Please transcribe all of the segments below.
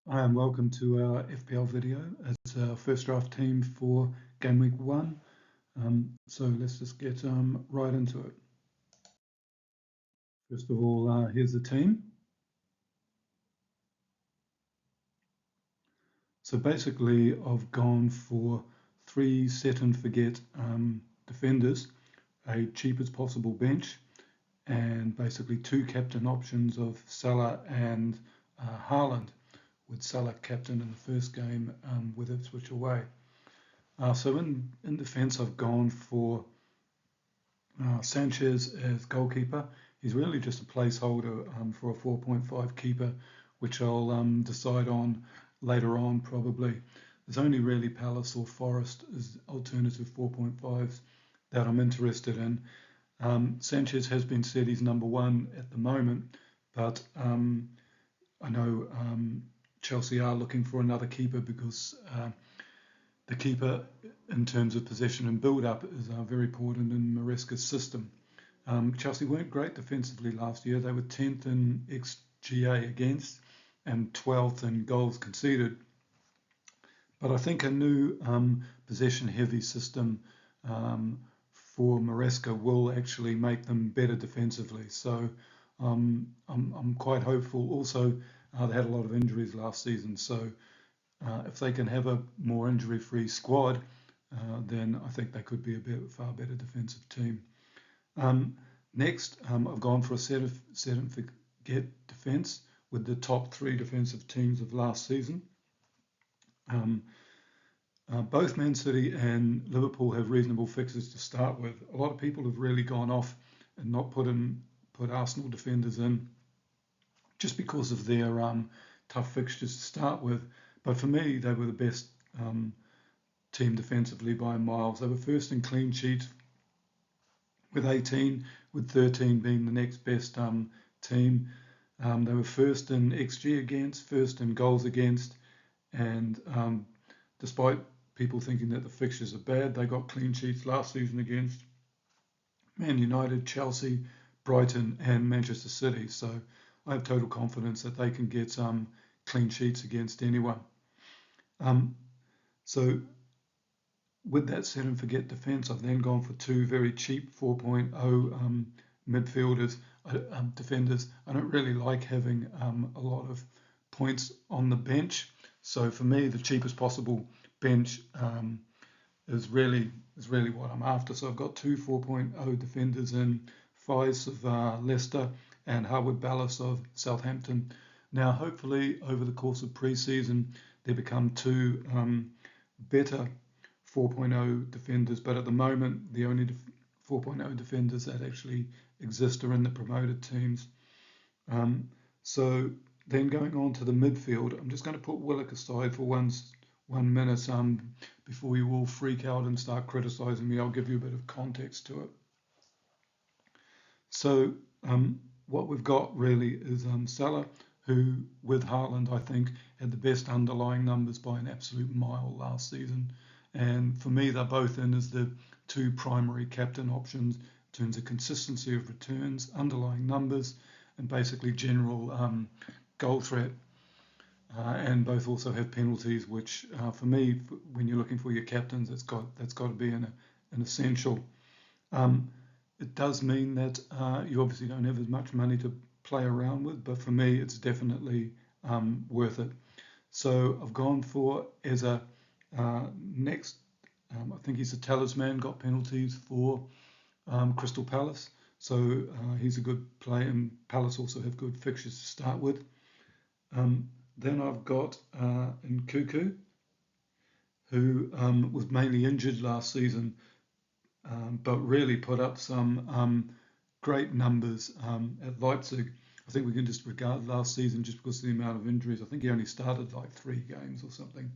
Hi and welcome to our FPL video. It's our first draft team for game week 1. So let's just get right into it. First of all, here's the team. So basically, I've gone for 3 set and forget defenders, a cheap as possible bench, and basically 2 captain options of Salah and Haaland, with Salah captain in the first game with Ipswich away. So in defence, I've gone for Sanchez as goalkeeper. He's really just a placeholder for a 4.5 keeper, which I'll decide on later on probably. There's only really Palace or Forest as alternative 4.5s that I'm interested in. Sanchez has been said he's number 1 at the moment, but I know Chelsea are looking for another keeper because the keeper, in terms of possession and build-up, is very important in Maresca's system. Chelsea weren't great defensively last year. They were 10th in XGA against and 12th in goals conceded. But I think a new possession-heavy system for Maresca will actually make them better defensively. So I'm quite hopeful. Also, they had a lot of injuries last season, so if they can have a more injury-free squad, then I think they could be a far better defensive team. Next, I've gone for a set and forget defence with the top 3 defensive teams of last season. Both Man City and Liverpool have reasonable fixes to start with. A lot of people have really gone off and not put Arsenal defenders in just because of their tough fixtures to start with. But for me, they were the best team defensively by miles. They were first in clean sheets with 18, with 13 being the next best team. They were first in XG against, first in goals against, and despite people thinking that the fixtures are bad, they got clean sheets last season against Man United, Chelsea, Brighton, and Manchester City. So I have total confidence that they can get clean sheets against anyone. So with that set and forget defence, I've then gone for 2 very cheap 4.0 midfielders, defenders. I don't really like having a lot of points on the bench. So for me, the cheapest possible bench is really what I'm after. So I've got 2 4.0 defenders in Fies of Leicester and Harwood Ballas of Southampton. Now, hopefully, over the course of pre-season, they become 2 better 4.0 defenders. But at the moment, the only 4.0 defenders that actually exist are in the promoted teams. So then going on to the midfield, I'm just going to put Willock aside for 1 minute before you all freak out and start criticising me. I'll give you a bit of context to it. So what we've got really is Salah, who with Haaland I think had the best underlying numbers by an absolute mile last season. And for me, they're both in as the 2 primary captain options in terms of consistency of returns, underlying numbers, and basically general goal threat. And both also have penalties, which for me, when you're looking for your captains, that's got to be an essential. It does mean that you obviously don't have as much money to play around with, but for me, it's definitely worth it. So I've gone for as a next. I think he's a talisman. Got penalties for Crystal Palace, so he's a good play, and Palace also have good fixtures to start with. Then I've got Nkuku, who was mainly injured last season, but really put up some great numbers at Leipzig. I think we can disregard last season just because of the amount of injuries. I think he only started like 3 games or something.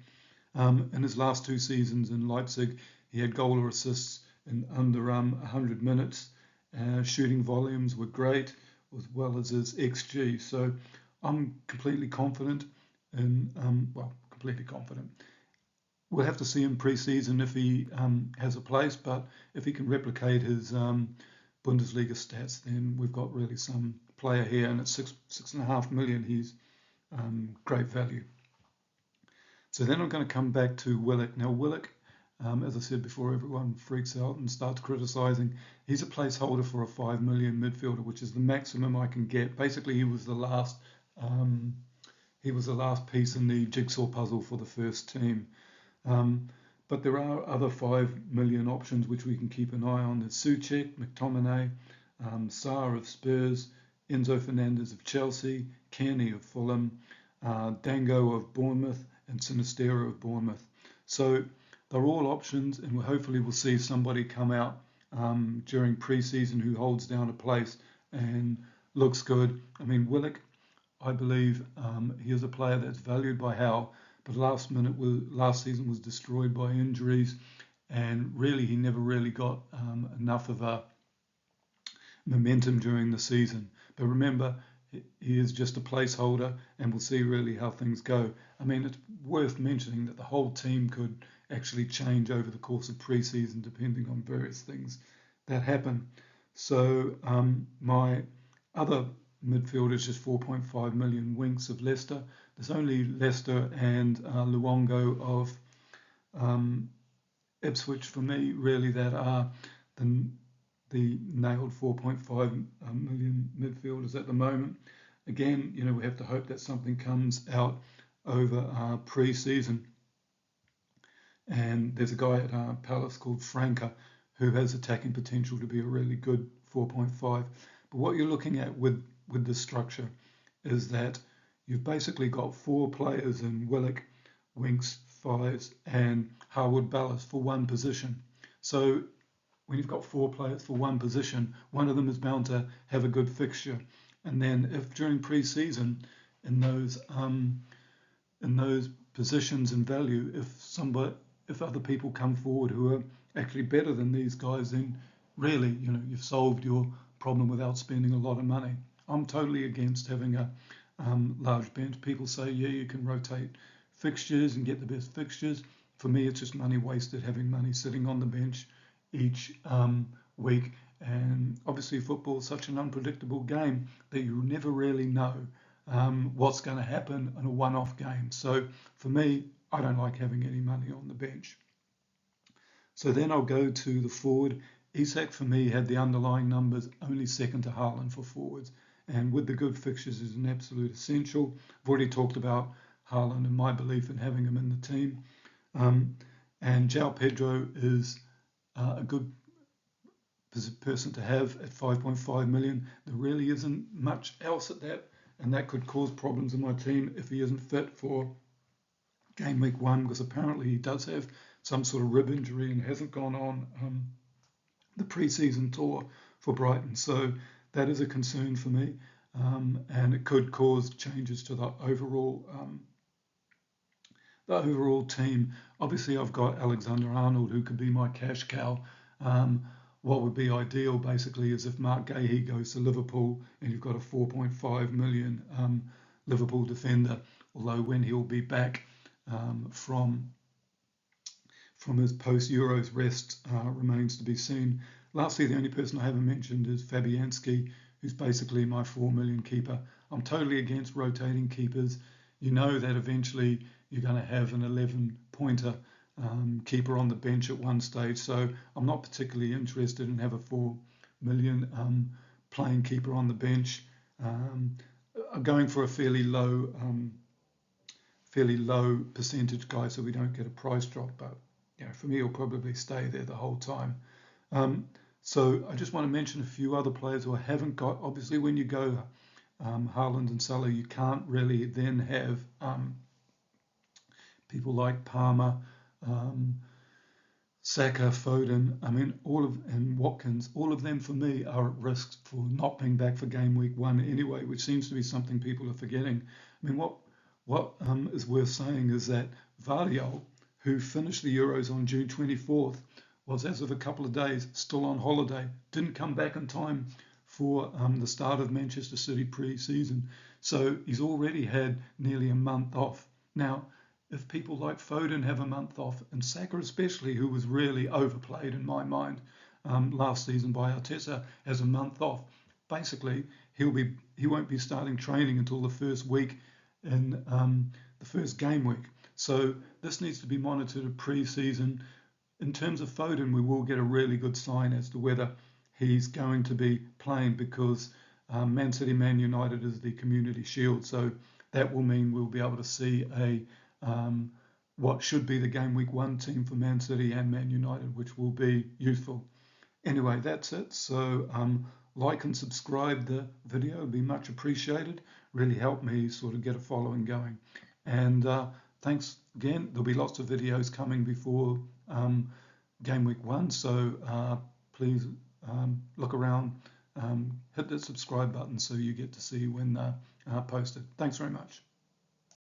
In his last 2 seasons in Leipzig, he had goal or assists in under 100 minutes. Shooting volumes were great, as well as his XG. So I'm completely confident completely confident. We'll have to see in pre-season if he has a place, but if he can replicate his Bundesliga stats, then we've got really some player here, and at 6.5 million, he's great value. So then I'm going to come back to Willock. Now, Willock, as I said before, everyone freaks out and starts criticising. He's a placeholder for a 5 million midfielder, which is the maximum I can get. Basically, um, he was the last piece in the jigsaw puzzle for the first team. But there are other 5 million options which we can keep an eye on. There's Souček, McTominay, Sarr of Spurs, Enzo Fernandez of Chelsea, Kearney of Fulham, Dango of Bournemouth, and Sinistero of Bournemouth. So they're all options, and hopefully we'll see somebody come out during pre-season who holds down a place and looks good. I mean, Willock, I believe he is a player that's valued by Howe, but last season was destroyed by injuries, and really he never really got enough of a momentum during the season. But remember, he is just a placeholder, and we'll see really how things go. I mean, it's worth mentioning that the whole team could actually change over the course of pre-season depending on various things that happen. So my other midfielders, just 4.5 million, Winks of Leicester. There's only Leicester and Luongo of Ipswich for me, really, that are the nailed 4.5 million midfielders at the moment. Again, we have to hope that something comes out over pre-season. And there's a guy at Palace called Franca who has attacking potential to be a really good 4.5. But what you're looking at with this structure is that you've basically got 4 players in Willock, Winks, Fives, and Harwood Ballas for one position. So when you've got 4 players for one position, one of them is bound to have a good fixture. And then if during pre-season in those positions and value, if other people come forward who are actually better than these guys, then really, you've solved your problem without spending a lot of money. I'm totally against having a large bench. People say, yeah, you can rotate fixtures and get the best fixtures. For me, it's just money wasted having money sitting on the bench each week. And obviously football is such an unpredictable game that you never really know what's going to happen in a one-off game. So for me, I don't like having any money on the bench. So then I'll go to the forward. Isak for me had the underlying numbers only second to Haaland for forwards. And with the good fixtures is an absolute essential. I've already talked about Haaland and my belief in having him in the team. And João Pedro is a good person to have at 5.5 million. There really isn't much else at that, and that could cause problems in my team if he isn't fit for game week 1, because apparently he does have some sort of rib injury and hasn't gone on the pre-season tour for Brighton. So that is a concern for me, and it could cause changes to the overall team. Obviously, I've got Alexander-Arnold, who could be my cash cow. What would be ideal, basically, is if Mark Gahey goes to Liverpool and you've got a 4.5 million Liverpool defender, although when he'll be back from his post-Euros rest remains to be seen. Lastly, the only person I haven't mentioned is Fabianski, who's basically my 4 million keeper. I'm totally against rotating keepers. You know that eventually you're going to have an 11-pointer keeper on the bench at one stage. So I'm not particularly interested in have a 4 million playing keeper on the bench. I'm going for a fairly low percentage guy, so we don't get a price drop. But for me, he'll probably stay there the whole time. So I just want to mention a few other players who I haven't got. Obviously, when you go Haaland and Salah, you can't really then have people like Palmer, Saka, Foden, and Watkins. All of them for me are at risk for not being back for game week 1 anyway, which seems to be something people are forgetting. I mean, what is worth saying is that Vardiol, who finished the Euros on June 24th, was, as of a couple of days, still on holiday, didn't come back in time for the start of Manchester City pre-season. So he's already had nearly a month off. Now, if people like Foden have a month off, and Saka especially, who was really overplayed in my mind last season by Arteta, has a month off, basically he won't be starting training until the first week in the first game week. So this needs to be monitored pre-season. In terms of Foden, we will get a really good sign as to whether he's going to be playing, because Man City, Man United is the Community Shield. So that will mean we'll be able to see what should be the game week 1 team for Man City and Man United, which will be useful. Anyway, that's it. So like and subscribe the video, would be much appreciated. Really help me sort of get a following going. And thanks again. There'll be lots of videos coming before game week 1. So please look around, hit the subscribe button so you get to see when posted. Thanks very much.